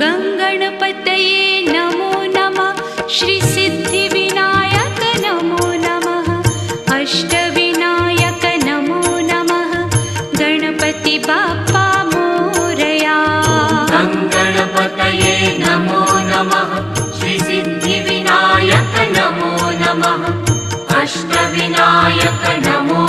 गङ्गणपतये नमो नमः। श्रीसिद्धिविनायक नमो नमः। अष्टविनायक नमो नमः। गणपति बाप्पा मोरया। गङ्गणपतये नमो नमः। श्रीसिद्धिविनायक नमो नमः। अष्टविनायक नमो